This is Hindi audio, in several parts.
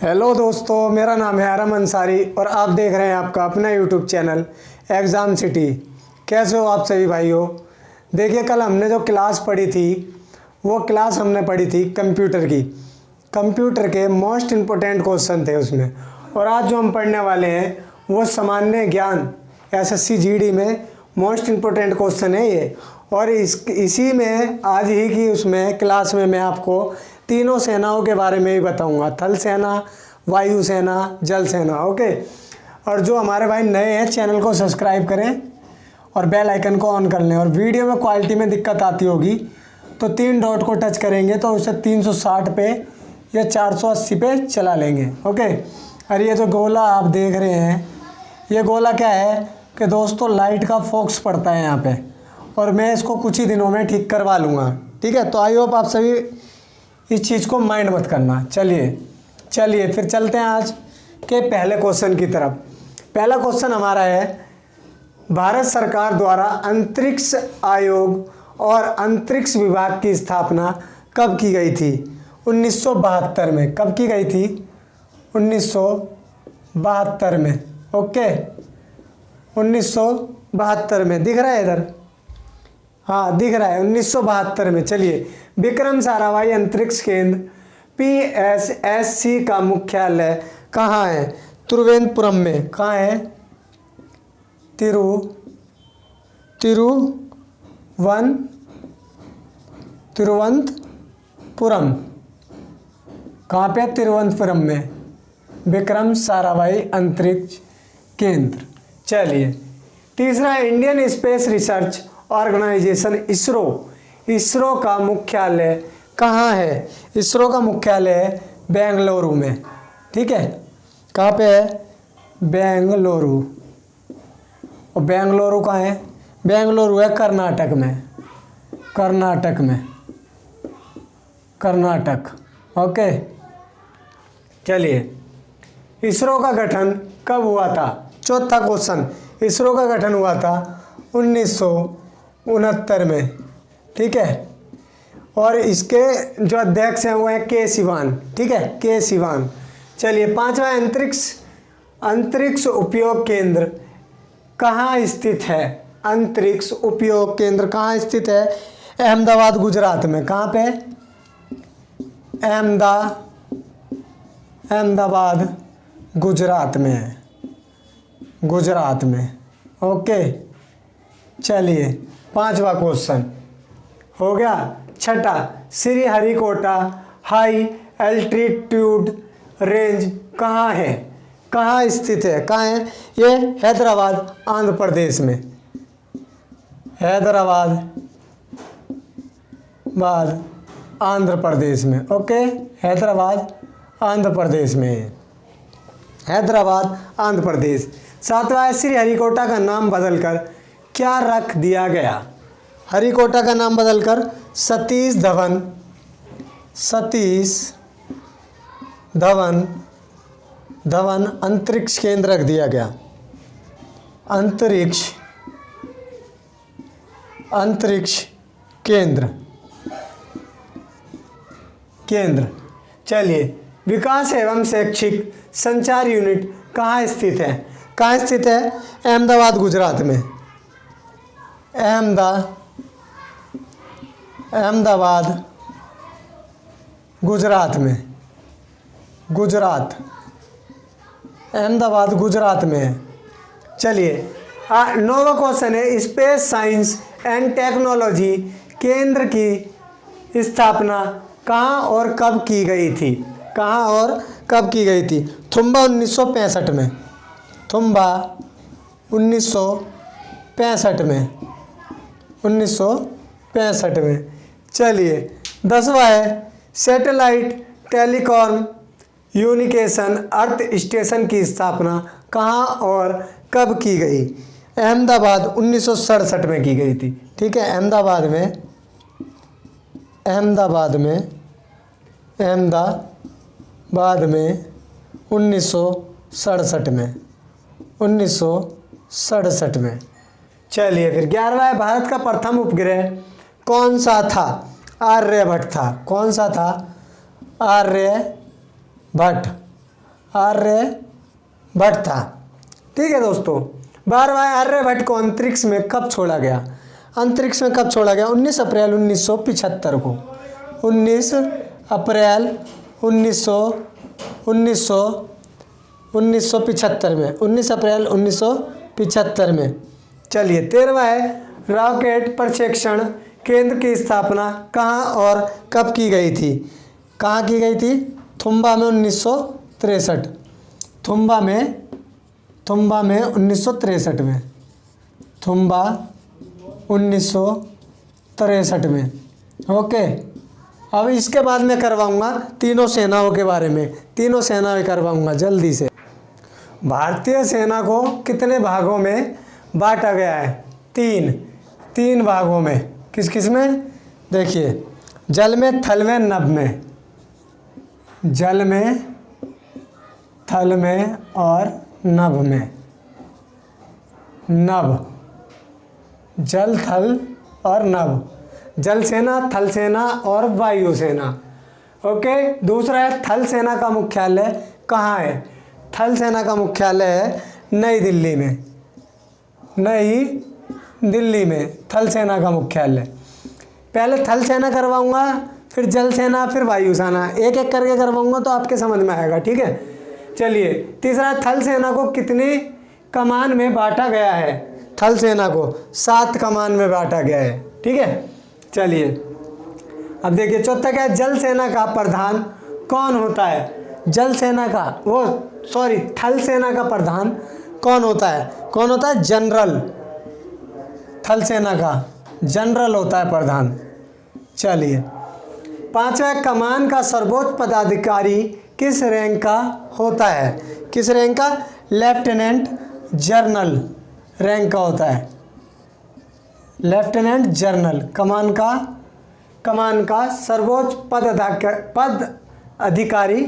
हेलो दोस्तों, मेरा नाम है आरम अंसारी और आप देख रहे हैं आपका अपना यूट्यूब चैनल एग्ज़ाम सिटी। कैसे हो आप सभी भाइयों। देखिए, कल हमने जो क्लास पढ़ी थी वो क्लास हमने पढ़ी थी कंप्यूटर की। कंप्यूटर के मोस्ट इम्पोर्टेंट क्वेश्चन थे उसमें, और आज जो हम पढ़ने वाले हैं वो सामान्य ज्ञान एसएससी जीडी में मोस्ट इम्पोर्टेंट क्वेश्चन है ये। और इसी में आज ही की उसमें क्लास में मैं आपको तीनों सेनाओं के बारे में भी बताऊंगा, थल सेना, वायु सेना, जल सेना। ओके। और जो हमारे भाई नए हैं चैनल को सब्सक्राइब करें और बेल आइकन को ऑन कर लें। और वीडियो में क्वालिटी में दिक्कत आती होगी तो 3 डॉट को टच करेंगे तो उसे 360 पे या 480 पे चला लेंगे। ओके। और ये जो गोला आप देख रहे हैं, ये गोला क्या है कि दोस्तों लाइट का फोकस पड़ता है यहाँ पे, और मैं इसको कुछ ही दिनों में ठीक करवा लूँगा। ठीक है, तो आई होप आप सभी इस चीज़ को माइंड मत करना। चलिए फिर चलते हैं आज के पहले क्वेश्चन की तरफ। पहला क्वेश्चन हमारा है, भारत सरकार द्वारा अंतरिक्ष आयोग और अंतरिक्ष विभाग की स्थापना कब की गई थी? 1972 में। कब की गई थी? 1972 में। ओके, 1972 में। दिख रहा है इधर? हाँ दिख रहा है, 1972 में। चलिए, विक्रम साराभाई अंतरिक्ष केंद्र PSSC का मुख्यालय कहाँ है? तिरुवनंतपुरम में। कहाँ है? तिरुवनंतपुरम। कहाँ पे? तिरुवनंतपुरम में विक्रम साराभाई अंतरिक्ष केंद्र। चलिए, तीसरा, Indian space research organisation ISRO का मुख्यालय कहाँ है? इसरो का मुख्यालय है बेंगलुरु में। ठीक है, कहाँ पे है? बेंगलुरु। और बेंगलुरु कहाँ है? बेंगलुरु है कर्नाटक में। कर्नाटक। ओके। चलिए, इसरो का गठन कब हुआ था? चौथा क्वेश्चन, इसरो का गठन हुआ था 1969 में। ठीक है, और इसके जो अध्यक्ष हैं वो है के सिवान। ठीक है, के सिवान। चलिए, पांचवा, अंतरिक्ष उपयोग केंद्र कहाँ स्थित है? अंतरिक्ष उपयोग केंद्र कहाँ स्थित है? अहमदाबाद, गुजरात में। कहाँ पे? अहमदाबाद, गुजरात में है। गुजरात में। ओके। चलिए, पांचवा क्वेश्चन हो गया। छठा, Shri Harikota high altitude range कहाँ है? कहाँ स्थित है? कहाँ है ये? हैदराबाद, आंध्र प्रदेश में। आंध्र प्रदेश में। ओके, हैदराबाद आंध्र प्रदेश में है। हैदराबाद आंध्र प्रदेश। सातवां है, श्री हरिकोटा का नाम बदलकर क्या रख दिया गया? हरिकोटा का नाम बदलकर सतीश धवन अंतरिक्ष केंद्र रख दिया गया। अंतरिक्ष केंद्र। चलिए, विकास एवं शैक्षिक संचार यूनिट कहाँ स्थित है? कहाँ स्थित है? अहमदाबाद, गुजरात में। अहमदाबाद, गुजरात में। अहमदाबाद, गुजरात में है। चलिए, नौवां क्वेश्चन है, स्पेस साइंस एंड टेक्नोलॉजी केंद्र की स्थापना कहाँ और कब की गई थी? कहाँ और कब की गई थी? थुम्बा, 1965 में। थुम्बा 1965 में। 1965 में। चलिए, 10वां है, सैटेलाइट टेलीकम्युनिकेशन अर्थ स्टेशन की स्थापना कहाँ और कब की गई? अहमदाबाद, 1967 में की गई थी। ठीक है, अहमदाबाद में 1967 में। 1967 में। चलिए, फिर 11वां है, भारत का प्रथम उपग्रह कौन सा था? आर्यभट्ट था। कौन सा था? आर्यभट्ट। आर्यभट्ट था। ठीक है दोस्तों, 12वां आर्यभट्ट को अंतरिक्ष में कब छोड़ा गया? अंतरिक्ष में कब छोड़ा गया? 19 अप्रैल 1975 को। 19 अप्रैल 1975 में, 19 अप्रैल 1975 में। चलिए 13वां है रॉकेट प्रक्षेपण केंद्र की स्थापना कहाँ और कब की गई थी? कहाँ की गई थी? थुम्बा में 1963। थुम्बा में 1963 में। थुम्बा 1963 में। ओके, अब इसके बाद मैं करवाऊंगा तीनों सेनाओं के बारे में। तीनों सेनाएं करवाऊंगा जल्दी से। भारतीय सेना को कितने भागों में बांटा गया है? तीन भागों में। किस किस में? देखिए, जल में, थल में, नभ में। जल में, थल में और नभ में। नभ, जल, थल और नभ। जल सेना, थल सेना और वायु सेना। ओके, दूसरा है थल सेना का मुख्यालय कहाँ है? थल सेना का मुख्यालय है नई दिल्ली में। नई दिल्ली में थल सेना का मुख्यालय। पहले थल सेना करवाऊंगा, फिर जल सेना, फिर वायु सेना। एक एक करके करवाऊंगा तो आपके समझ में आएगा। ठीक है, चलिए तीसरा, थल सेना को कितनी कमान में बांटा गया है? थल सेना को 7 कमान में बांटा गया है। ठीक है, चलिए अब देखिए चौथा क्या है? जल सेना का प्रधान कौन होता है? जल सेना का थल सेना का प्रधान कौन होता है? कौन होता है? जनरल। थल सेना का जनरल होता है प्रधान। चलिए पांचवा, कमान का सर्वोच्च पदाधिकारी किस रैंक का होता है? किस रैंक का? लेफ्टिनेंट जनरल रैंक का होता है। Lieutenant general. कमान का सर्वोच्च पद अधिकारी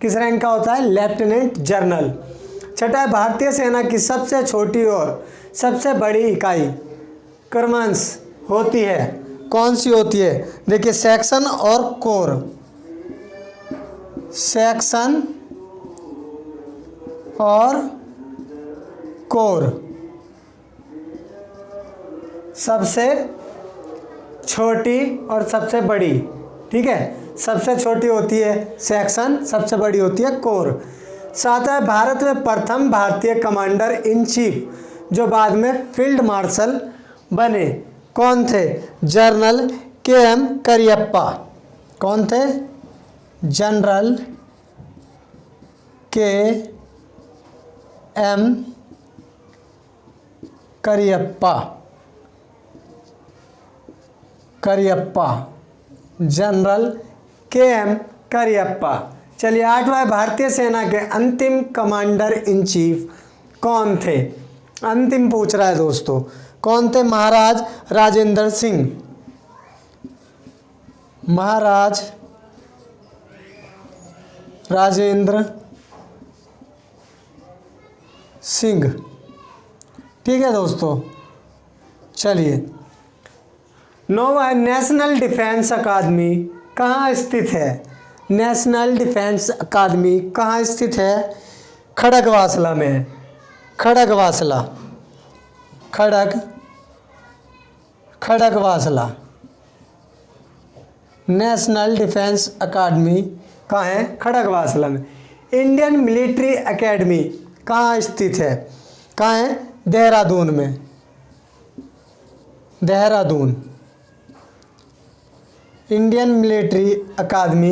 किस रैंक का होता है? Lieutenant general. छठा है, भारतीय सेना की सबसे छोटी और सबसे बड़ी इकाई क्रमश होती है, कौन सी होती है? देखिए, सेक्शन और कोर। सेक्शन और कोर। सबसे छोटी और सबसे बड़ी। ठीक है, सबसे छोटी होती है सेक्शन, सबसे बड़ी होती है कोर। सातवां है, भारत में प्रथम भारतीय कमांडर इन चीफ जो बाद में फील्ड मार्शल बने, कौन थे? General KM Cariappa. कौन थे? General KM Cariappa. General KM Cariappa. चलिए आठवां, भारतीय सेना के अंतिम कमांडर इन चीफ कौन थे? अंतिम पूछ रहा है दोस्तों, कौन थे? महाराज राजेंद्र सिंह। महाराज राजेंद्र सिंह। ठीक है दोस्तों, चलिए नौवां है, नेशनल डिफेंस अकादमी कहाँ स्थित है? नेशनल डिफेंस अकादमी कहाँ स्थित है? खड़गवासला में। खड़गवासला। नेशनल डिफेंस अकादमी कहाँ है? खड़गवासला में। इंडियन मिलिट्री एकेडमी कहाँ स्थित है? कहाँ है? देहरादून में। देहरादून। इंडियन मिलिट्री अकादमी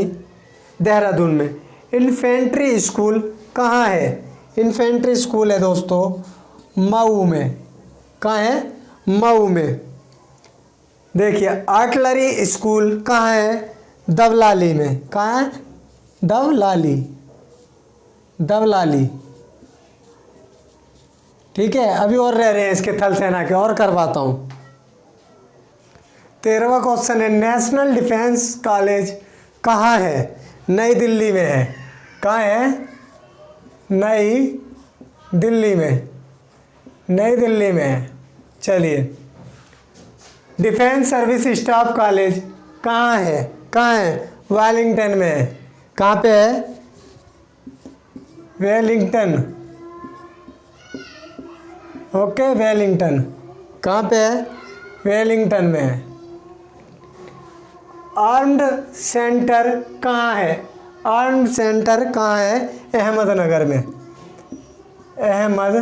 देहरादून में। इन्फेंट्री स्कूल कहाँ है? इन्फेंट्री स्कूल है दोस्तों मऊ में। कहाँ है? मऊ में। देखिए आर्टिलरी स्कूल कहाँ है? दवलाली में। कहाँ है? दवलाली। ठीक है, अभी और रह रहे हैं इसके थल सेना के, और करवाता हूँ। 13वां क्वेश्चन है, नेशनल डिफेंस कॉलेज कहाँ है? नई दिल्ली में है। कहाँ है? नई दिल्ली में। नई दिल्ली में है। चलिए, डिफेंस सर्विस स्टाफ कॉलेज कहाँ है? कहाँ है? वेलिंगटन में है। कहाँ पे है? वेलिंगटन। ओके, वेलिंगटन कहाँ पे है? वेलिंगटन में है। आर्म्ड सेंटर कहाँ है? आर्म्ड सेंटर कहाँ है? अहमदनगर में। अहमदनगर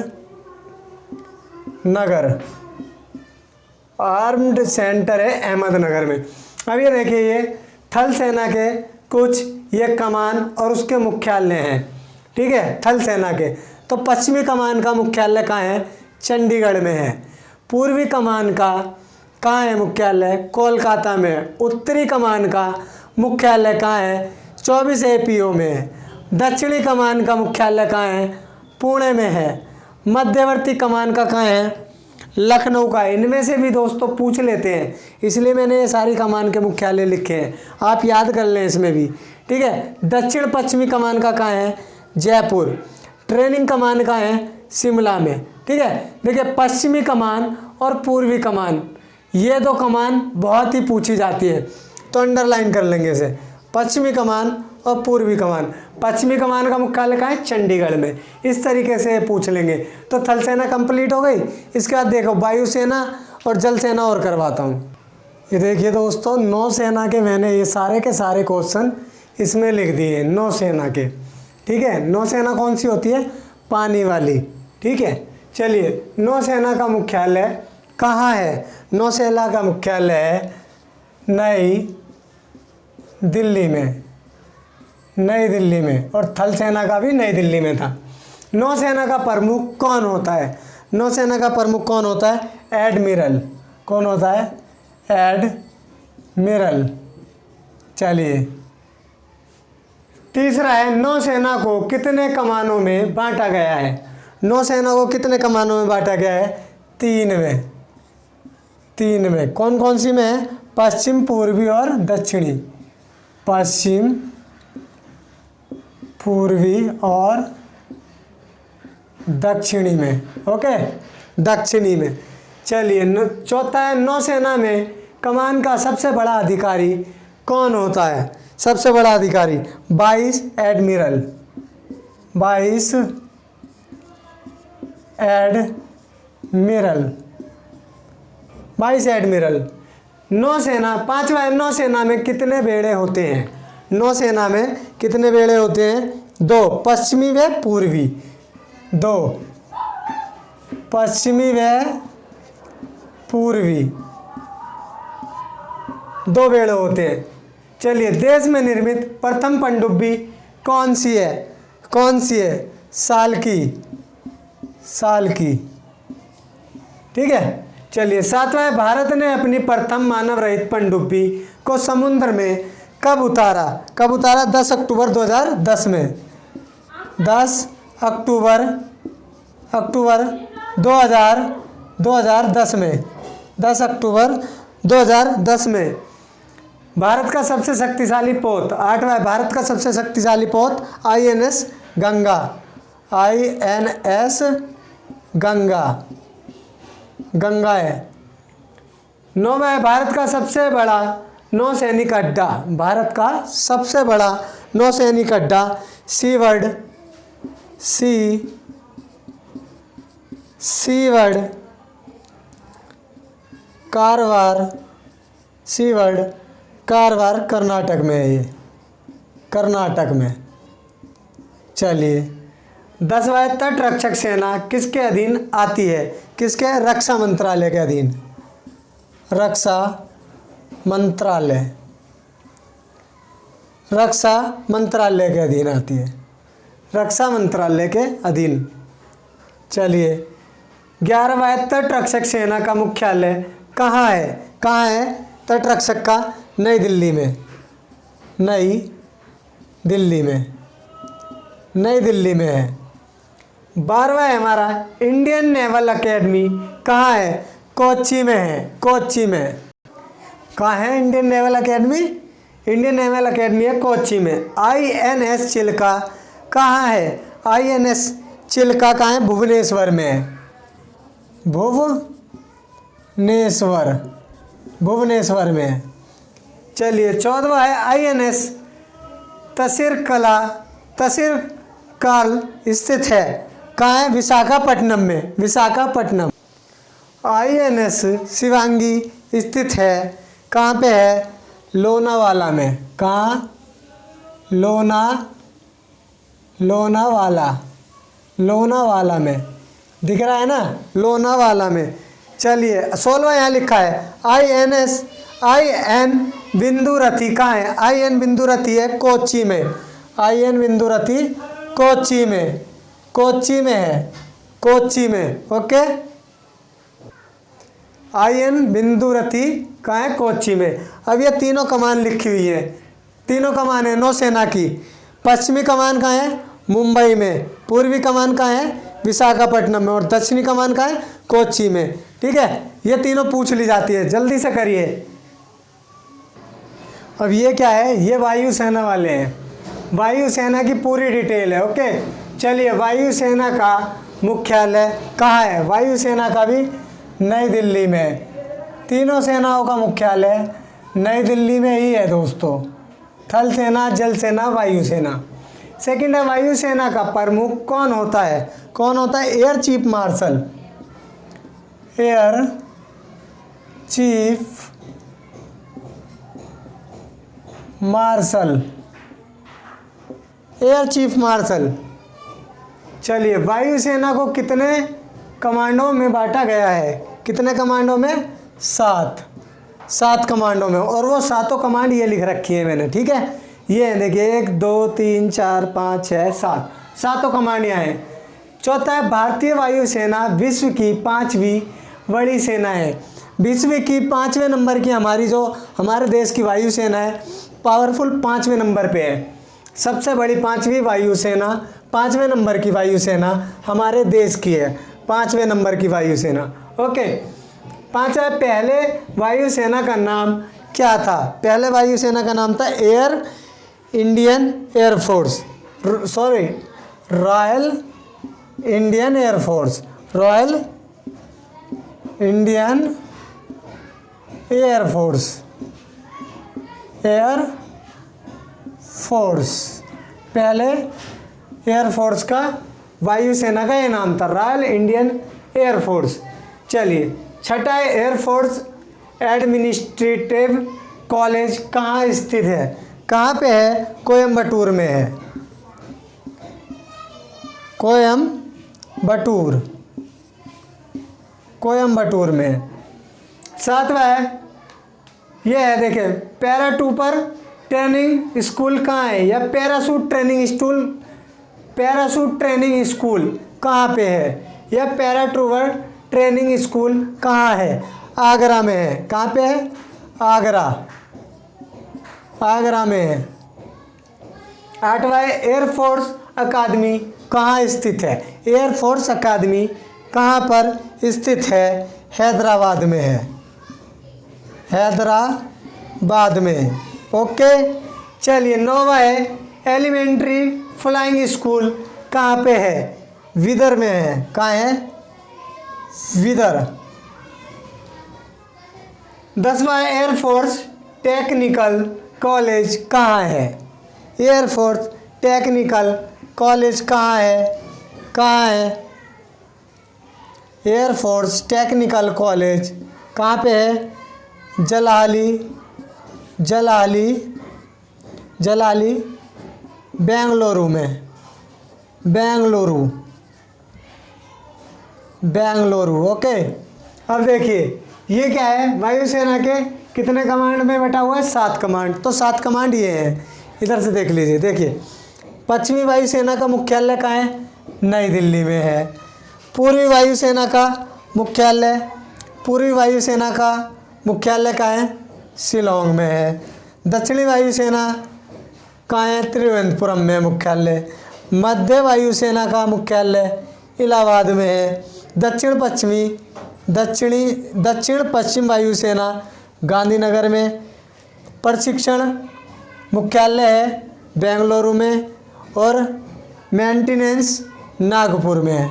आर्म्ड सेंटर है अहमदनगर में। अब ये देखिए, ये थल सेना के कुछ ये कमान और उसके मुख्यालय हैं, ठीक है, थल सेना के। तो पश्चिमी कमान का मुख्यालय कहाँ है? चंडीगढ़ में है। पूर्वी कमान का कहाँ है मुख्यालय? कोलकाता में। उत्तरी कमान का मुख्यालय कहाँ है? 24 APO में है। दक्षिणी कमान का मुख्यालय कहाँ है? पुणे में है। मध्यवर्ती कमान का कहाँ है? लखनऊ का। इनमें से भी दोस्तों पूछ लेते हैं, इसलिए मैंने ये सारी कमान के मुख्यालय लिखे हैं, आप याद कर लें इसमें भी, ठीक है। दक्षिण पश्चिमी कमान का कहाँ है? जयपुर। ट्रेनिंग कमान का है? शिमला में, ठीक है। देखिए, पश्चिमी कमान और पूर्वी कमान, ये दो कमान बहुत ही पूछी जाती है, तो अंडरलाइन कर लेंगे इसे। पश्चिमी कमान और पूर्वी कमान। पश्चिमी कमान का मुख्यालय कहाँ है? चंडीगढ़ में। इस तरीके से पूछ लेंगे। तो थल सेना कंप्लीट हो गई। इसके बाद देखो वायुसेना और जल सेना और करवाता हूँ। ये देखिए दोस्तों, नौसेना के मैंने ये सारे के सारे क्वेश्चन इसमें लिख दिए, नौसेना के, ठीक है। नौसेना कौन सी होती है? पानी वाली, ठीक है। चलिए, नौसेना का मुख्यालय कहाँ है? नौसेना का मुख्यालय है नई दिल्ली में, नई दिल्ली में। और थल सेना का भी नई दिल्ली में था। नौसेना का प्रमुख कौन होता है? नौसेना का प्रमुख कौन होता है? एडमिरल। कौन होता है? एडमिरल। चलिए, तीसरा है, नौसेना को कितने कमानों में बांटा गया है? नौसेना को कितने कमानों में बांटा गया है? 3 में। 3 में। कौन कौन सी में है? पश्चिम, पूर्वी और दक्षिणी। पश्चिम, पूर्वी और दक्षिणी में। ओके, दक्षिणी में। चलिए, चौथा है, नौसेना में कमान का सबसे बड़ा अधिकारी कौन होता है? सबसे बड़ा अधिकारी vice admiral. Vice admiral. Vice admiral. नौसेना, पांचवा है, नौसेना में कितने बेड़े होते हैं? नौसेना में कितने बेड़े होते हैं? 2, पश्चिमी व पूर्वी। 2, पश्चिमी व पूर्वी, 2 बेड़े होते हैं। चलिए, देश में निर्मित प्रथम पनडुब्बी कौन सी है? कौन सी है? साल्की। साल्की, ठीक है। चलिए, सातवां है, भारत ने अपनी प्रथम मानव रहित पनडुब्बी को समुद्र में कब उतारा? कब उतारा? 10 अक्टूबर 2010 में। 10 अक्टूबर 2010 में। 10 अक्टूबर 2010 में। भारत का सबसे शक्तिशाली पोत, 8वां है, भारत का सबसे शक्तिशाली पोत INS गंगा। INS गंगा, गंगा है। 9वां है, भारत का सबसे बड़ा नौसैनिक अड्डा। भारत का सबसे बड़ा नौसैनिक अड्डा सीवर्ड कारवार कर्नाटक में है ये, कर्नाटक में। चलिए, 10वां है, तट रक्षक सेना किसके अधीन आती है? किसके? रक्षा मंत्रालय के अधीन। रक्षा मंत्रालय, रक्षा मंत्रालय के अधीन आती है। रक्षा मंत्रालय के अधीन। चलिए, 11वां है, तट रक्षक सेना का मुख्यालय कहाँ है? कहाँ है तट रक्षक का? नई दिल्ली में। नई दिल्ली में, नई दिल्ली में है। 12वां है हमारा, इंडियन नेवल एकेडमी कहाँ है? कोच्चि में है। कोच्चि में। कहाँ है Indian naval academy? Indian naval academy है कोच्चि में। INS चिल्का कहाँ है? INS चिल्का कहाँ है? भुवनेश्वर में है। भुवनेश्वर, भुवनेश्वर में है। चलिए, 14वां है, INS तसिर कल स्थित है। कहाँ है? विशाखापट्टनम में, विशाखापट्टनम। INS शिवांगी स्थित है कहाँ पे है? लोनावाला में। कहाँ? लोनावाला में, दिख रहा है ना, लोनावाला में। चलिए 16वां यहाँ लिखा है IN बिंदुरथी। कहाँ है? IN बिंदुरथी है कोच्चि में। IN बिंदुरथी कोच्चि में, कोच्चि में है, कोच्चि में। ओके, IN बिंदुरथी कहाँ है? कोच्चि में। अब ये तीनों कमान लिखी हुई है, तीनों कमान है नौसेना की। पश्चिमी कमान कहाँ है? मुंबई में। पूर्वी कमान कहाँ है? विशाखापट्टनम में। और दक्षिणी कमान कहाँ है? कोच्चि में। ठीक है, ये तीनों पूछ ली जाती है, जल्दी से करिए। अब ये क्या है? ये वायुसेना वाले हैं, वायुसेना की पूरी डिटेल है। ओके, चलिए वायुसेना का मुख्यालय कहाँ है? वायुसेना का भी नई दिल्ली में। तीनों सेनाओं का मुख्यालय नई दिल्ली में ही है दोस्तों, थल सेना, जल सेना, वायुसेना। सेकंड है वायुसेना का प्रमुख कौन होता है? कौन होता है? Air chief marshal. Air chief marshal, air chief marshal. चलिए वायुसेना को कितने कमांडों में बांटा गया है? कितने कमांडों में? 7 कमांडों में। और वो सातों कमांड ये लिख रखी है मैंने, ठीक है। ये है देखिए 1 2 3 4 5 6 7, सातों कमांड यहाँ हैं। चौथा है भारतीय वायुसेना विश्व की 5वीं बड़ी सेना है। विश्व की 5वें नंबर की हमारी जो हमारे देश की वायुसेना है, पावरफुल 5वें नंबर पे है। सबसे बड़ी 5वीं वायुसेना, 5वें नंबर की वायुसेना हमारे देश की है, 5वें नंबर की वायुसेना। ओके, पांचवा, पहले वायुसेना का नाम क्या था? पहले वायुसेना का नाम था air Indian air force, sorry royal Indian air force, royal Indian air force, air force. पहले एयरफोर्स का वायुसेना का ये नाम था, रॉयल इंडियन एयरफोर्स। चलिए छठा है एयरफोर्स एडमिनिस्ट्रेटिव कॉलेज कहाँ स्थित है? कहाँ पे है? कोयम्बटूर में है, कोयम्बटूर, कोयम्बटूर में। सातवां है, ये है देखिए पैराट्रूपर ट्रेनिंग स्कूल कहाँ है? या parachute training school, parachute training school कहाँ पे है? या पैराट्रूपर ट्रेनिंग स्कूल कहाँ है? आगरा में है। कहाँ पे है? आगरा, आगरा में है। आठवां है एयरफोर्स अकादमी कहाँ स्थित है? एयरफोर्स अकादमी कहाँ पर स्थित है? हैदराबाद में है, हैदराबाद में। ओके, चलिए नौवां है एलिमेंट्री फ्लाइंग स्कूल कहाँ पे है? विदर में है। कहाँ है? विदर। 10वां एयरफोर्स टेक्निकल कॉलेज कहाँ है? एयरफोर्स टेक्निकल कॉलेज कहाँ है? कहाँ है? एयरफोर्स टेक्निकल कॉलेज कहाँ पे है? जलाली बेंगलुरु में, बेंगलुरु। ओके, अब देखिए ये क्या है? वायुसेना के कितने कमांड में बटा हुआ है? 7 कमांड। तो 7 कमांड ये हैं, इधर से देख लीजिए। देखिए पश्चिमी वायुसेना का मुख्यालय कहाँ है? नई दिल्ली में है। पूर्वी वायुसेना का मुख्यालय, पूर्वी वायुसेना का मुख्यालय कहाँ है? शिलोंग में है। दक्षिणी वायुसेना कहाँ है? त्रिवेंद्रपुरम में मुख्यालय। मध्य वायुसेना का मुख्यालय इलाहाबाद में है। दक्षिण पश्चिम वायुसेना गांधीनगर में। प्रशिक्षण मुख्यालय है बेंगलुरु में और मेंटेनेंस नागपुर में है।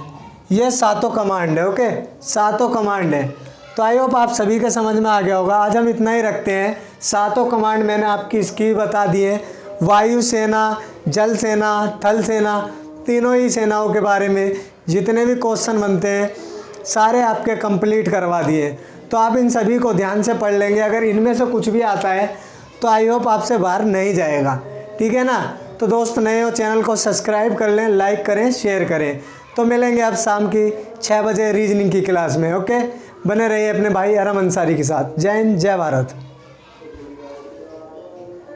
ये 7 कमांड है। ओके, 7 कमांड है। तो आई होप आप सभी के समझ में आ गया होगा। आज हम इतना ही रखते हैं। 7 कमांड मैंने आपकी इसकी बता दी है। वायुसेना, जल सेना, थल सेना, तीनों ही सेनाओं के बारे में जितने भी क्वेश्चन बनते हैं सारे आपके कंप्लीट करवा दिए। तो आप इन सभी को ध्यान से पढ़ लेंगे। अगर इनमें से कुछ भी आता है तो आई होप आपसे बाहर नहीं जाएगा, ठीक है ना। तो दोस्त नए हो चैनल को सब्सक्राइब कर लें, लाइक करें, शेयर करें। तो मिलेंगे अब शाम की 6 बजे रीजनिंग की क्लास में। ओके, बने रहिए अपने भाई अरम अंसारी के साथ। जय हिंद, जय भारत।